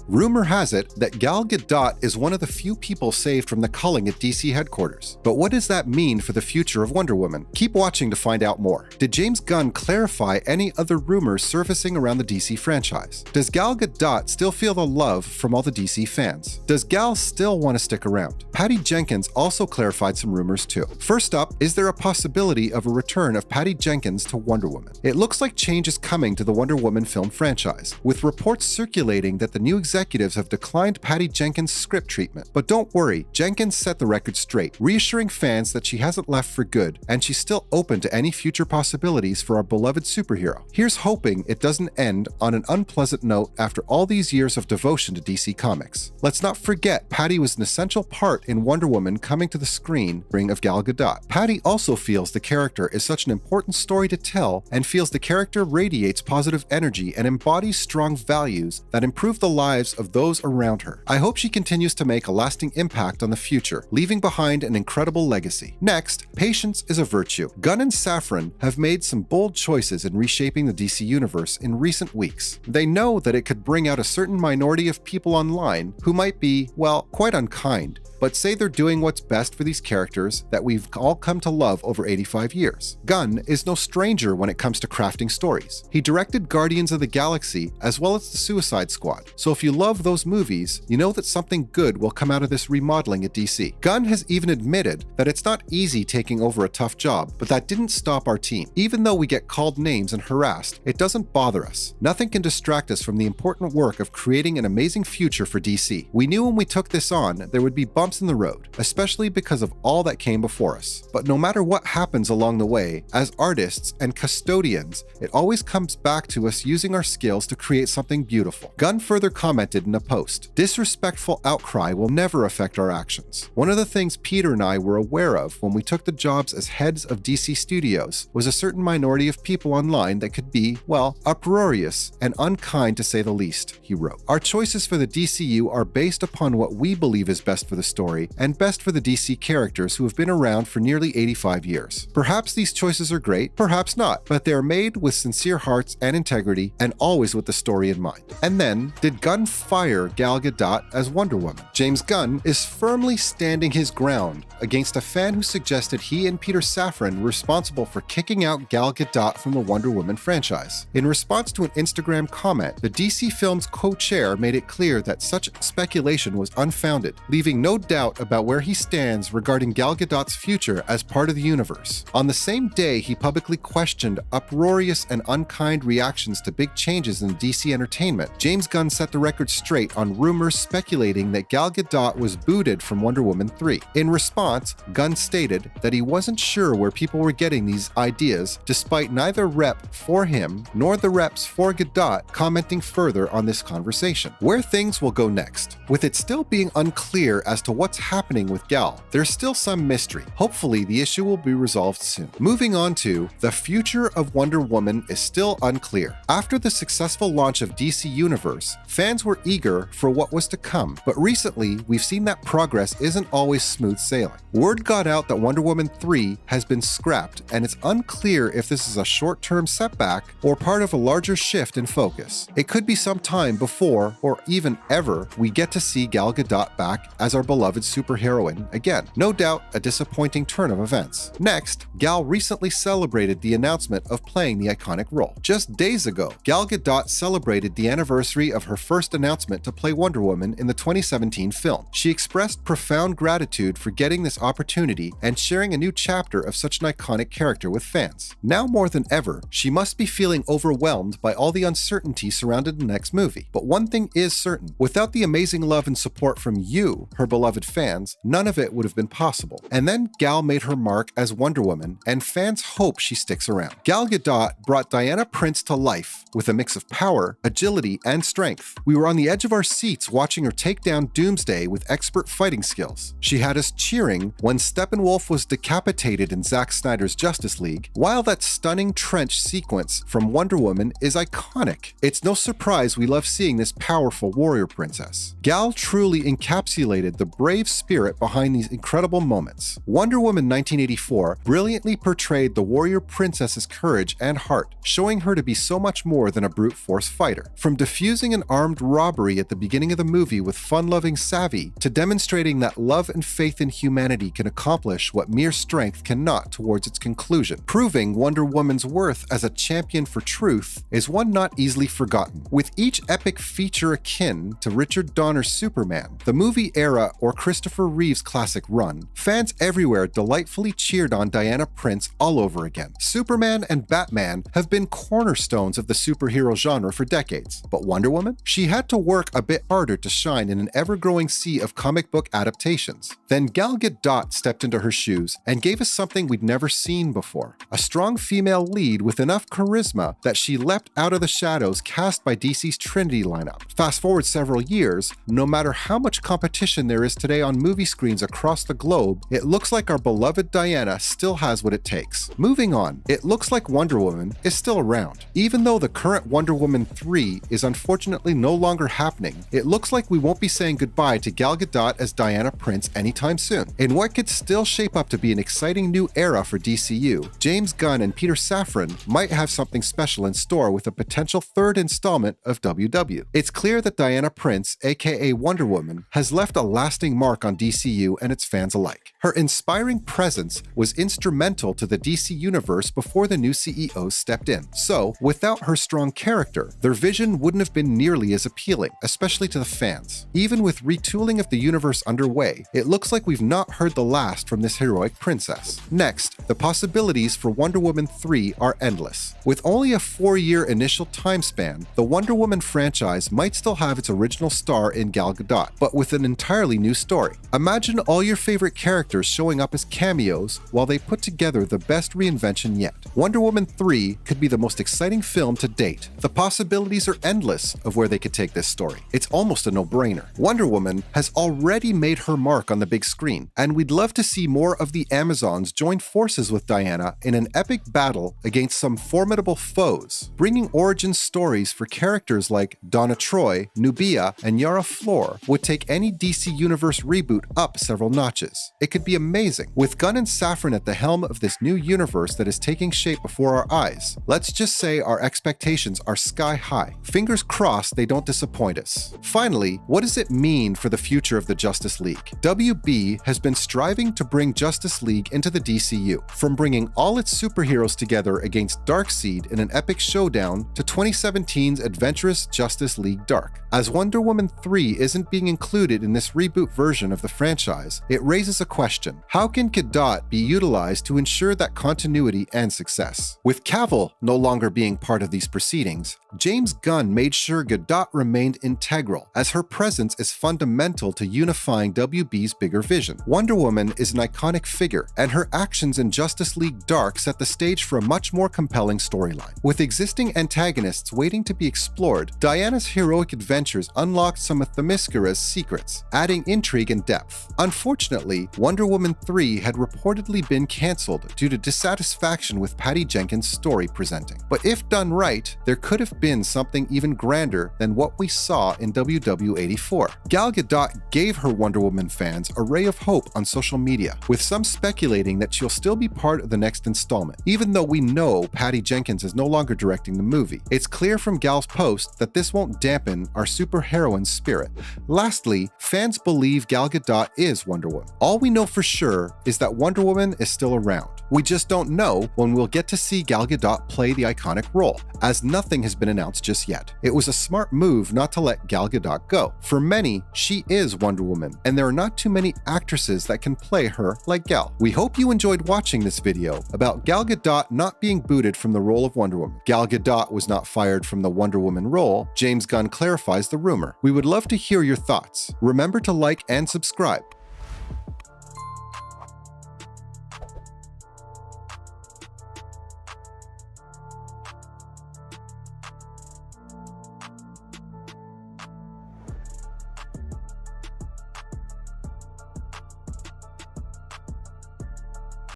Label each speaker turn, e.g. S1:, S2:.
S1: Rumor has it that Gal Gadot is one of the few people saved from the culling at DC headquarters. But what does that mean for the future of Wonder Woman? Keep watching to find out more. Did James Gunn clarify any other rumors surfacing around the DC franchise? Does Gal Gadot still feel the love from all the DC fans? Does Gal still want to stick around? Patty Jenkins also clarified some rumors too. First up, is there a possibility of a return of Patty Jenkins to Wonder Woman? It looks like change is coming to the Wonder Woman film franchise, with reports circulating that the new executives have declined Patty Jenkins' script treatment. But don't worry, Jenkins set the record straight, reassuring fans that she hasn't left for good, and she's still open to any future possibilities for our beloved superhero. Here's hoping it doesn't end on an unpleasant note after all these years of devotion to DC Comics. Let's not forget Patty was an essential part in Wonder Woman coming to the screen of Gal Gadot. Patty also feels the character is such an important story to tell and feels the character radiates positive energy and embodies strong values that improve the lives of those around her. I hope she continues to make a lasting impact on the future, leaving behind an incredible legacy. Next, patience is a virtue. Gunn and Safran have made some bold choices in reshaping the DC universe in recent weeks. They know that it could bring out a certain minority of people online who might be, well, quite unkind, but say they're doing what's best for these characters that we've all come to love over 85 years. Gunn is no stranger when it comes to crafting stories. He directed Guardians of the Galaxy as well as the Suicide Squad, so if you love those movies, you know that something good will come out of this remodeling at DC. Gunn has even admitted that it's not easy taking over a tough job, but that didn't stop our team. Even though we get called names and harassed, it doesn't bother us. Nothing can distract us from the important work of creating an amazing future for DC. We knew when we took this on, there would be bumps in the road, especially because of all that came before us. But no matter what happens along the way, as artists and custodians, it always comes back to us using our skills to create something beautiful. Gunn further commented in a post, "Disrespectful outcry will never affect our actions. One of the things Peter and I were aware of when we took the jobs as heads of DC Studios was a certain minority of people online that could be, well, uproarious and unkind to say the least," he wrote. "Our choices for the DCU are based upon what we believe is best for the story and best for the DC characters who have been around for nearly 85 years. Perhaps these choices are great, perhaps not, but they are made with sincere hearts and integrity and always with the story in mind." And then, did Gunn fire Gal Gadot as Wonder Woman? James Gunn is firmly standing his ground against a fan who suggested he and Peter Safran were responsible for kicking out Gal Gadot from the Wonder Woman franchise. In response to an Instagram comment, the DC Films co-chair made it clear that such speculation was unfounded, leaving no doubt about where he stands regarding Gal Gadot's future as part of the universe. On the same day, he publicly questioned uproarious and unkind reactions to big changes in DC entertainment. James Gunn set the record straight on rumors speculating that Gal Gadot was booted from Wonder Woman 3. In response, Gunn stated that he wasn't sure where people were getting these ideas, despite neither rep for him nor the reps for Gadot commenting further on this conversation. Where things will go next. With it still being unclear as to what's happening with Gal, there's still some mystery. Hopefully, the issue will be resolved soon. Moving on to, the future of Wonder Woman is still unclear. After the successful launch of DC Universe, fans were eager for what was to come, but recently, we've seen that progress isn't always smooth sailing. Word got out that Wonder Woman 3 has been scrapped, and it's unclear if this is a short-term setback or part of a larger shift in focus. It could be some time before, or even ever, we get to see Gal Gadot back as our beloved superheroine again. No doubt, a disappointing turn of events. Next, Gal recently celebrated the announcement of playing the iconic role. Just days ago, Gal Gadot celebrated the anniversary of her first announcement to play Wonder Woman in the 2017 film. She expressed profound gratitude for getting this opportunity and sharing a new chapter of such an iconic character with fans. Now more than ever, she must be feeling overwhelmed by all the uncertainty surrounding the next movie. But one thing is certain, without the amazing love and support from you, her beloved fans, none of it would have been possible. And then Gal made her mark as Wonder Woman, and fans hope she sticks around. Gal Gadot brought Diana Prince to life with a mix of power, agility, and strength. We were on the edge of our seats watching her take down Doomsday with expert fighting skills. She had us cheering when Steppenwolf was decapitated in Zack Snyder's Justice League, while that stunning trench sequence from Wonder Woman is iconic. It's no surprise we love seeing this powerful warrior princess. Gal truly encapsulated the brave spirit behind these incredible moments. Wonder Woman 1984 brilliantly portrayed the warrior princess's courage and heart, showing her to be so much more more than a brute force fighter. From defusing an armed robbery at the beginning of the movie with fun-loving savvy, to demonstrating that love and faith in humanity can accomplish what mere strength cannot towards its conclusion. Proving Wonder Woman's worth as a champion for truth is one not easily forgotten. With each epic feature akin to Richard Donner's Superman, the movie era, or Christopher Reeve's classic run, fans everywhere delightfully cheered on Diana Prince all over again. Superman and Batman have been cornerstones of the superhero genre for decades, but Wonder Woman? She had to work a bit harder to shine in an ever-growing sea of comic book adaptations. Then Gal Gadot stepped into her shoes and gave us something we'd never seen before. A strong female lead with enough charisma that she leapt out of the shadows cast by DC's Trinity lineup. Fast forward several years, no matter how much competition there is today on movie screens across the globe, it looks like our beloved Diana still has what it takes. Moving on, it looks like Wonder Woman is still around. Even though the current Wonder Woman 3 is unfortunately no longer happening, it looks like we won't be saying goodbye to Gal Gadot as Diana Prince anytime soon. In what could still shape up to be an exciting new era for DCU, James Gunn and Peter Safran might have something special in store with a potential third installment of WW. It's clear that Diana Prince, aka Wonder Woman, has left a lasting mark on DCU and its fans alike. Her inspiring presence was instrumental to the DC universe before the new CEO stepped in. So, without her strong character, their vision wouldn't have been nearly as appealing, especially to the fans. Even with retooling of the universe underway, it looks like we've not heard the last from this heroic princess. Next, the possibilities for Wonder Woman 3 are endless. With only a 4-year initial time span, the Wonder Woman franchise might still have its original star in Gal Gadot, but with an entirely new story. Imagine all your favorite characters showing up as cameos while they put together the best reinvention yet. Wonder Woman 3 could be the most exciting film to date. The possibilities are endless of where they could take this story. It's almost a no-brainer. Wonder Woman has already made her mark on the big screen, and we'd love to see more of the Amazons join forces with Diana in an epic battle against some formidable foes. Bringing origin stories for characters like Donna Troy, Nubia, and Yara Flor would take any DC Universe reboot up several notches. It could be amazing. With Gunn and Safran at the helm of this new universe that is taking shape before our eyes, let's just say our expectations are sky high. Fingers crossed they don't disappoint us. Finally, what does it mean for the future of the Justice League? WB has been striving to bring Justice League into the DCU, from bringing all its superheroes together against Darkseid in an epic showdown to 2017's adventurous Justice League Dark. As Wonder Woman 3 isn't being included in this reboot version of the franchise, it raises a question. How can Gadot be utilized to ensure that continuity and success? With Cavill no longer being part of these proceedings, James Gunn made sure Gadot remained integral, as her presence is fundamental to unifying WB's bigger vision. Wonder Woman is an iconic figure, and her actions in Justice League Dark set the stage for a much more compelling storyline. With existing antagonists waiting to be explored, Diana's heroic adventures unlocked some of Themyscira's secrets, adding intrigue and depth. Unfortunately, Wonder Woman 3 had reportedly been cancelled due to dissatisfaction with Patty Jenkins' story presenting. But if done right, there could have been something even grander than what we saw in WW84. Gal Gadot gave her Wonder Woman fans a ray of hope on social media, with some speculating that she'll still be part of the next installment. Even though we know Patty Jenkins is no longer directing the movie, it's clear from Gal's post that this won't dampen our superheroine's spirit. Lastly, fans believe Gal Gadot is Wonder Woman. All we know for sure is that Wonder Woman is still around. We just don't know when we'll get to see Gal Gadot play the iconic role, as nothing has been announced just yet. It was a smart move not to let Gal Gadot go. For many, she is Wonder Woman, and there are not too many actresses that can play her like Gal. We hope you enjoyed watching this video about Gal Gadot not being booted from the role of Wonder Woman. Gal Gadot was not fired from the Wonder Woman role. James Gunn clarifies the rumor. We would love to hear your thoughts. Remember to like and subscribe.